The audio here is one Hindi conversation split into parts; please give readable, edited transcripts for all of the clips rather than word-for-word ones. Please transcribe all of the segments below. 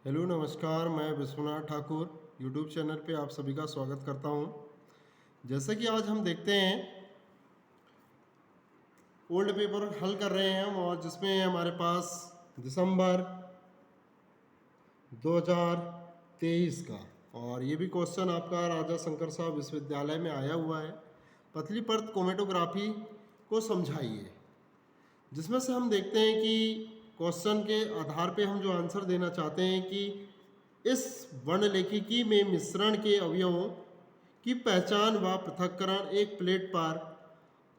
हेलो नमस्कार, मैं विश्वनाथ ठाकुर यूट्यूब चैनल पे आप सभी का स्वागत करता हूँ। जैसे कि आज हम देखते हैं ओल्ड पेपर हल कर रहे हैं हम, और जिसमें हमारे पास दिसंबर 2023 का, और ये भी क्वेश्चन आपका राजा शंकर साहब विश्वविद्यालय में आया हुआ है। पतली परत क्रोमेटोग्राफी को समझाइए, जिसमें से हम देखते हैं कि क्वेश्चन के आधार पे हम जो आंसर देना चाहते हैं कि इस वर्णलेखिकी में मिश्रण के अवयवों की पहचान व पृथक्करण एक प्लेट पर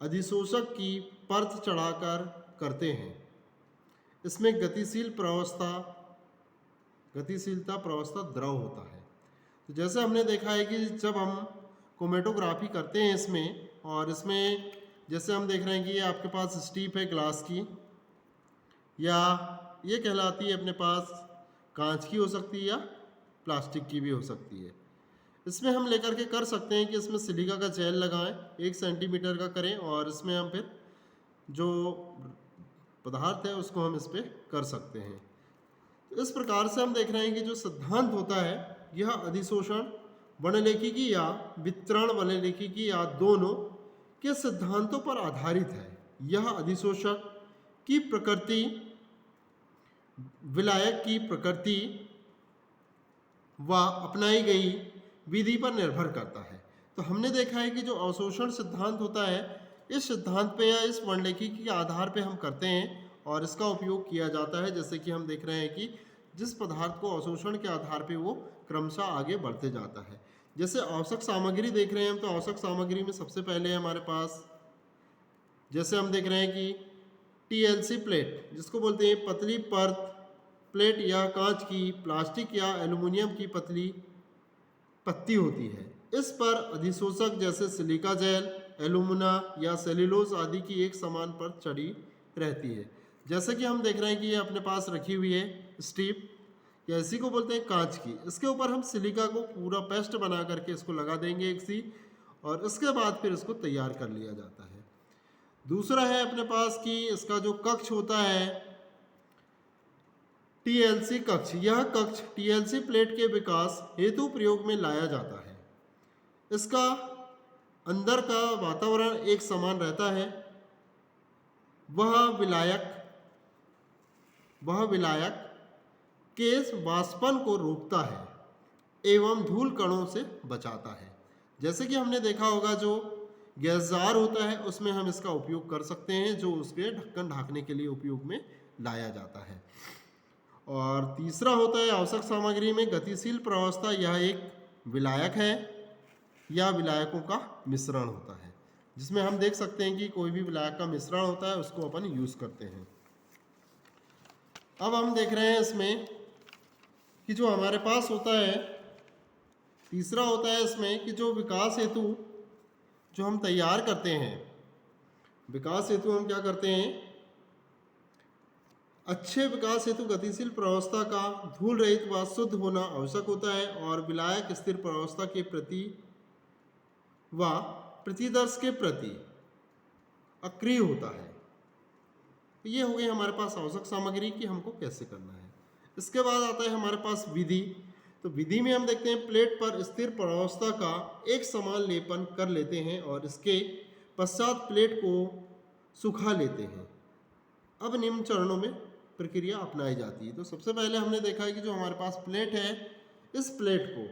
अधिशोषक की परत चढ़ाकर करते हैं। इसमें गतिशीलता प्रवस्था द्रव होता है। तो जैसे हमने देखा है कि जब हम क्रोमेटोग्राफी करते हैं इसमें, और इसमें जैसे हम देख रहे हैं कि ये आपके पास स्टीप है ग्लास की, या ये कहलाती है अपने पास कांच की हो सकती है या प्लास्टिक की भी हो सकती है। इसमें हम लेकर के कर सकते हैं कि इसमें सिलिका का जेल लगाएं, 1 सेंटीमीटर का करें, और इसमें हम फिर जो पदार्थ है उसको हम इस पर कर सकते हैं। तो इस प्रकार से हम देख रहे हैं कि जो सिद्धांत होता है यह अधिशोषण वर्णलेखिकी या वितरण वर्णलेखिकी या दोनों के सिद्धांतों पर आधारित है। यह अधिशोषक की प्रकृति, विलायक की प्रकृति व अपनाई गई विधि पर निर्भर करता है। तो हमने देखा है कि जो अवशोषण सिद्धांत होता है, इस सिद्धांत पे या इस वर्णलेखिकी के आधार पे हम करते हैं और इसका उपयोग किया जाता है। जैसे कि हम देख रहे हैं कि जिस पदार्थ को अवशोषण के आधार पे वो क्रमशः आगे बढ़ते जाता है। जैसे आवश्यक सामग्री देख रहे हैं हम, तो आवश्यक सामग्री में सबसे पहले हमारे पास, जैसे हम देख रहे हैं कि टीएलसी प्लेट, जिसको बोलते हैं पतली परत प्लेट, या कांच की, प्लास्टिक या एल्युमिनियम की पतली पत्ती होती है। इस पर अधिशोषक जैसे सिलिका जेल, एल्यूमिना या सेल्यूलोज आदि की एक समान परत चढ़ी रहती है। जैसे कि हम देख रहे हैं कि ये अपने पास रखी हुई है स्ट्रिप, या इसी को बोलते हैं कांच की। इसके ऊपर हम सिलिका को पूरा पेस्ट बना करके इसको लगा देंगे एक सी, और इसके बाद फिर इसको तैयार कर लिया जाता है। दूसरा है अपने पास कि इसका जो कक्ष होता है टीएलसी कक्ष, यह कक्ष टीएलसी प्लेट के विकास हेतु प्रयोग में लाया जाता है। इसका अंदर का वातावरण एक समान रहता है। वह विलायक के वाष्पन को रोकता है एवं धूल कणों से बचाता है। जैसे कि हमने देखा होगा जो गैस जार होता है उसमें हम इसका उपयोग कर सकते हैं, जो उसके ढक्कन ढाकने के लिए उपयोग में लाया जाता है। और तीसरा होता है आवश्यक सामग्री में गतिशील प्रवस्था, यह एक विलायक है या विलायकों का मिश्रण होता है, जिसमें हम देख सकते हैं कि कोई भी विलायक का मिश्रण होता है उसको अपन यूज करते हैं। अब हम देख रहे हैं इसमें कि जो हमारे पास होता है, तीसरा होता है इसमें कि जो विकास हेतु जो हम तैयार करते हैं, विकास हेतु हम क्या करते हैं, अच्छे विकास हेतु गतिशील प्रवस्था का धूल रहित व शुद्ध होना आवश्यक होता है, और विलायक स्थिर प्रवस्था के प्रति व प्रतिदर्श के प्रति अक्रिय होता है। ये हो गई हमारे पास आवश्यक सामग्री की हमको कैसे करना है। इसके बाद आता है हमारे पास विधि। तो विधि में हम देखते हैं प्लेट पर स्थिर प्रवस्था का एक समान लेपन कर लेते हैं और इसके पश्चात प्लेट को सुखा लेते हैं। अब निम्न चरणों में प्रक्रिया अपनाई जाती है। तो सबसे पहले हमने देखा है कि जो हमारे पास प्लेट है, इस प्लेट को,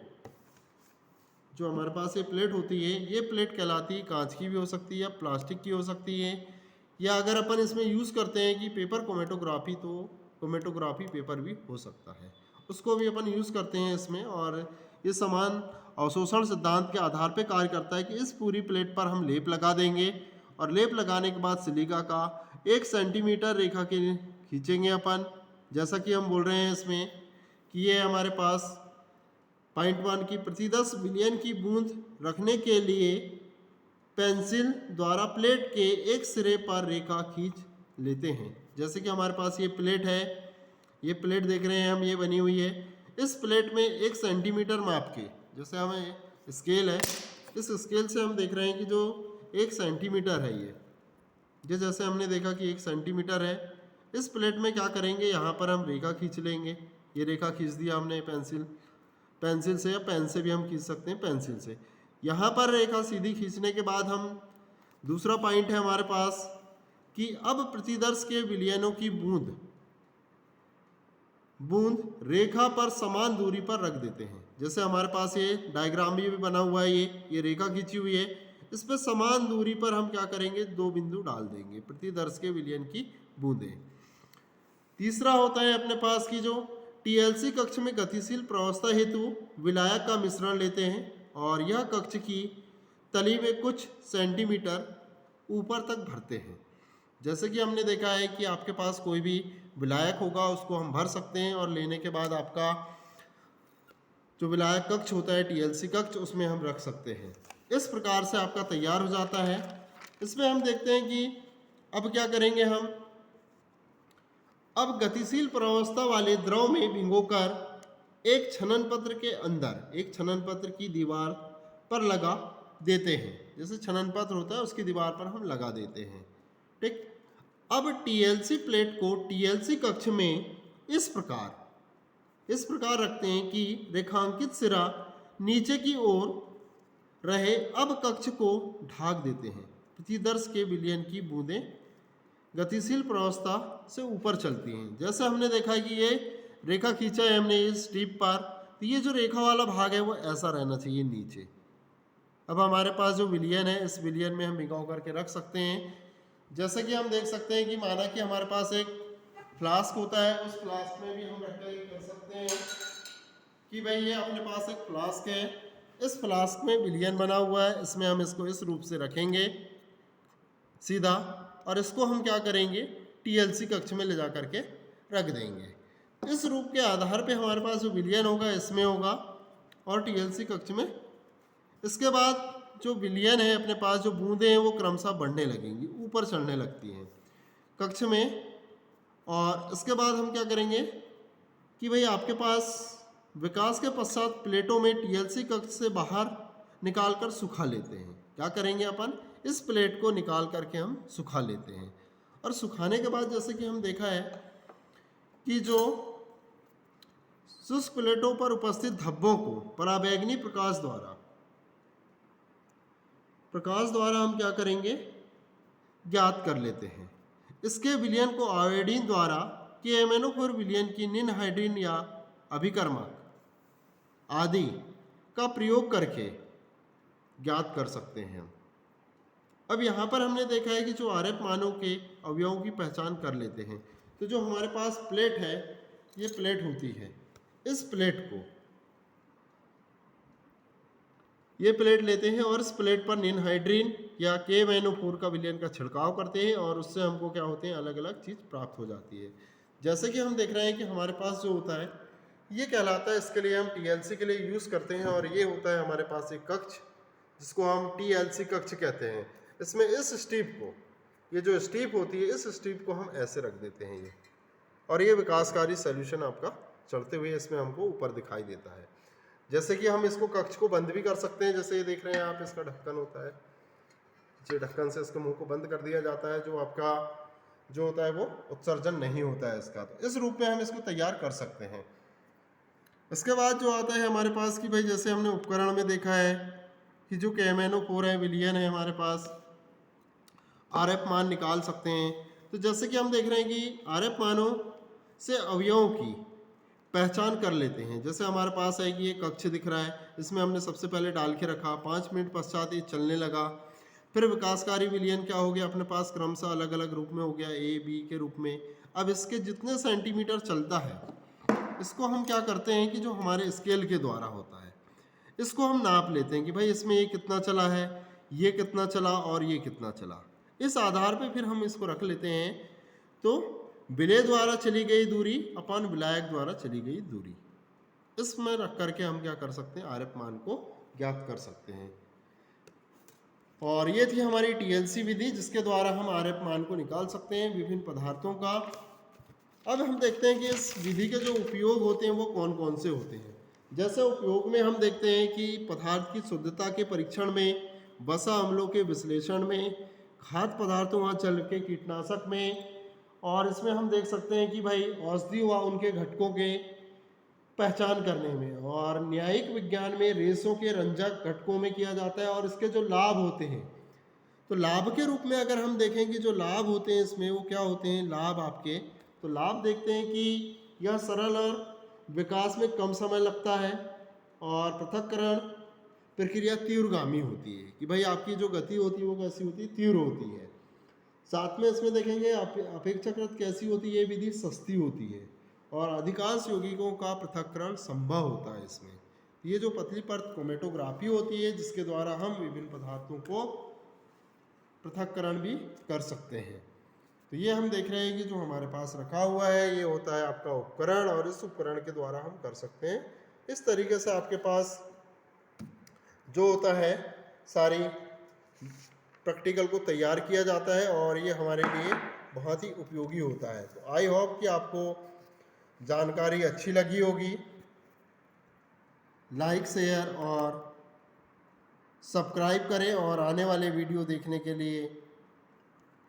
जो हमारे पास ये प्लेट होती है, ये प्लेट कहलाती है, कांच की भी हो सकती है, प्लास्टिक की हो सकती है, या अगर अपन इसमें यूज़ करते हैं कि पेपर क्रोमेटोग्राफी, तो क्रोमेटोग्राफी पेपर भी हो सकता है, उसको भी अपन यूज़ करते हैं इसमें। और ये समान अवशोषण सिद्धांत के आधार पर कार्य करता है कि इस पूरी प्लेट पर हम लेप लगा देंगे, और लेप लगाने के बाद सिलिका का 1 सेंटीमीटर रेखा के खींचेंगे अपन। जैसा कि हम बोल रहे हैं इसमें कि ये हमारे पास 0.1 की प्रति 10 मिलियन की बूंद रखने के लिए पेंसिल द्वारा प्लेट के एक सिरे पर रेखा खींच लेते हैं। जैसे कि हमारे पास ये प्लेट है, ये प्लेट देख रहे हैं हम, ये बनी हुई है। इस प्लेट में 1 सेंटीमीटर माप के, जैसे हमें स्केल है, इस स्केल से हम देख रहे हैं कि जो 1 सेंटीमीटर है, ये जैसे हमने देखा कि 1 सेंटीमीटर है। इस प्लेट में क्या करेंगे, यहाँ पर हम रेखा खींच लेंगे ये रेखा खींच दिया हमने पेंसिल से, या पेन से भी हम खींच सकते हैं, पेंसिल से। यहाँ पर रेखा सीधी खींचने के बाद हम दूसरा पॉइंट है हमारे पास कि अब प्रतिदर्श के विलयनों की बूंद रेखा पर समान दूरी पर रख देते हैं। जैसे हमारे पास ये डायग्राम भी बना हुआ है, ये रेखा खींची हुई है, इस पर समान दूरी पर हम क्या करेंगे, 2 बिंदु डाल देंगे, प्रतिदर्श के विलयन की बूंदें। तीसरा होता है अपने पास की जो टीएलसी कक्ष में गतिशील प्रवस्था हेतु विलायक का मिश्रण लेते हैं और यह कक्ष की तली में कुछ सेंटीमीटर ऊपर तक भरते हैं। जैसे कि हमने देखा है कि आपके पास कोई भी विलायक होगा उसको हम भर सकते हैं और लेने के बाद आपका जो विलायक कक्ष होता है, टीएलसी कक्ष, उसमें हम रख सकते हैं। इस प्रकार से आपका तैयार हो जाता है। इसमें हम देखते हैं कि अब क्या करेंगे हम, अब गतिशील प्रवस्था वाले द्रव में भिगोकर एक छनन पत्र के अंदर एक छनन पत्र की दीवार पर लगा देते हैं। जैसे छनन पत्र होता है उसकी दीवार पर हम लगा देते हैं, ठीक। अब टीएलसी प्लेट को टीएलसी कक्ष में इस प्रकार रखते हैं कि रेखांकित सिरा नीचे की ओर रहे। अब कक्ष को ढाक देते हैं। प्रतिदर्श के विलयन की बूंदें गतिशील प्रवस्था से ऊपर चलती हैं। जैसे हमने देखा कि ये रेखा खींचा है हमने इस स्ट्रिप पर, तो ये जो रेखा वाला भाग है वो ऐसा रहना चाहिए नीचे। अब हमारे पास जो विलयन है, इस विलयन में हम भिगो करके रख सकते हैं। जैसे कि हम देख सकते हैं कि माना कि हमारे पास एक फ्लास्क होता है, उस फ्लास्क में भी हम रख कर सकते हैं कि भाई ये अपने पास एक फ्लास्क है, इस फ्लास्क में विलयन बना हुआ है, इसमें हम इसको इस रूप से रखेंगे सीधा, और इसको हम क्या करेंगे, टीएलसी कक्ष में ले जा करके रख देंगे। इस रूप के आधार पे हमारे पास जो विलयन होगा इसमें होगा और टीएलसी कक्ष में। इसके बाद जो विलयन है अपने पास, जो बूंदें हैं वो क्रमशः बढ़ने लगेंगी, ऊपर चढ़ने लगती हैं कक्ष में। और इसके बाद हम क्या करेंगे कि भाई आपके पास विकास के पश्चात प्लेटों में टीएलसी कक्ष से बाहर निकाल कर सुखा लेते हैं। क्या करेंगे अपन, इस प्लेट को निकाल करके हम सुखा लेते हैं। और सुखाने के बाद जैसे कि हम देखा है कि जो शुष्क प्लेटों पर उपस्थित धब्बों को पराबैंगनी प्रकाश द्वारा हम क्या करेंगे, ज्ञात कर लेते हैं। इसके विलयन को आयोडीन द्वारा KMnO4 विलयन की निनहाइड्रीन या अभिकर्मक आदि का प्रयोग करके ज्ञात कर सकते हैं। अब यहाँ पर हमने देखा है कि जो RF मानों के अवयवों की पहचान कर लेते हैं। तो जो हमारे पास प्लेट है, ये प्लेट होती है, इस प्लेट को ये प्लेट लेते हैं और इस प्लेट पर निनहाइड्रीन या KMnO4 का विलयन का छिड़काव करते हैं और उससे हमको क्या होते हैं, अलग अलग चीज़ प्राप्त हो जाती है। जैसे कि हम देख रहे हैं कि हमारे पास जो होता है ये कहलाता है, इसके लिए हम TLC के लिए यूज़ करते हैं। और ये होता है हमारे पास एक कक्ष जिसको हम TLC कक्ष कहते हैं। इसमें इस स्ट्रिप को, ये जो स्ट्रिप होती है, इस स्ट्रिप को हम ऐसे रख देते हैं ये, और ये विकासकारी सॉल्यूशन आपका चढ़ते हुए इसमें हमको ऊपर दिखाई देता है। जैसे कि हम इसको कक्ष को बंद भी कर सकते हैं। जैसे ये देख रहे हैं आप, इसका ढक्कन होता है, ये ढक्कन से इसके मुंह को बंद कर दिया जाता है, जो आपका जो होता है वो उत्सर्जन नहीं होता है इसका। तो इस रूप में हम इसको तैयार कर सकते हैं। इसके बाद जो आता है हमारे पास कि भाई जैसे हमने उपकरण में देखा है कि जो KMnO4 है, विलयन है हमारे पास, RF मान निकाल सकते हैं। तो जैसे कि हम देख रहे हैं कि RF मानों से अवयवों की पहचान कर लेते हैं। जैसे हमारे पास है कि ये कक्ष दिख रहा है, इसमें हमने सबसे पहले डाल के रखा, 5 मिनट पश्चात ये चलने लगा। फिर विकासकारी विलयन क्या हो गया अपने पास, क्रमशः अलग अलग रूप में हो गया, A B के रूप में। अब इसके जितने सेंटीमीटर चलता है, इसको हम क्या करते हैं कि जो हमारे स्केल के द्वारा होता है, इसको हम नाप लेते हैं कि भाई इसमें ये कितना चला है, ये कितना चला और ये कितना चला। इस आधार पे फिर हम इसको रख लेते हैं। तो विलय द्वारा चली गई दूरी अपन विलायक द्वारा चली गई दूरी, इसमें रख करके हम क्या कर सकते हैं, RF मान को ज्ञात कर सकते हैं। और ये थी हमारी TLC विधि, जिसके द्वारा हम RF मान को निकाल सकते हैं विभिन्न पदार्थों का। अब हम देखते हैं कि इस विधि के जो उपयोग होते हैं वो कौन कौन से होते हैं। जैसे उपयोग में हम देखते हैं कि पदार्थ की शुद्धता के परीक्षण में, वसा अम्लों के विश्लेषण में, खाद्य पदार्थों व जल के कीटनाशक में, और इसमें हम देख सकते हैं कि भाई औषधि व उनके घटकों के पहचान करने में, और न्यायिक विज्ञान में रेसों के रंजक घटकों में किया जाता है और इसके जो लाभ होते हैं, तो लाभ के रूप में अगर हम देखें कि जो लाभ होते हैं इसमें वो क्या होते हैं लाभ आपके, तो लाभ देखते हैं कि यह सरल और विकास में कम समय लगता है, और पृथक्करण प्रक्रिया तीव्रगामी होती है, कि भाई आपकी जो गति होती है वो कैसी होती है, तीव्र होती है। साथ में इसमें देखेंगे अपेक्षाकृत कैसी होती है, विधि सस्ती होती है, और अधिकांश यौगिकों का पृथक्करण संभव होता है इसमें। ये जो पतली परत क्रोमेटोग्राफी होती है जिसके द्वारा हम विभिन्न पदार्थों को पृथक्करण भी कर सकते हैं। तो ये हम देख रहे हैं कि जो हमारे पास रखा हुआ है ये होता है आपका उपकरण, और इस उपकरण के द्वारा हम कर सकते हैं। इस तरीके से आपके पास जो होता है सारी प्रैक्टिकल को तैयार किया जाता है, और ये हमारे लिए बहुत ही उपयोगी होता है। तो आई होप कि आपको जानकारी अच्छी लगी होगी। लाइक, शेयर और सब्सक्राइब करें, और आने वाले वीडियो देखने के लिए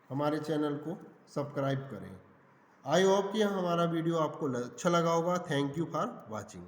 हमारे चैनल को सब्सक्राइब करें। आई होप कि हमारा वीडियो आपको अच्छा लगा होगा। Thank you for watching.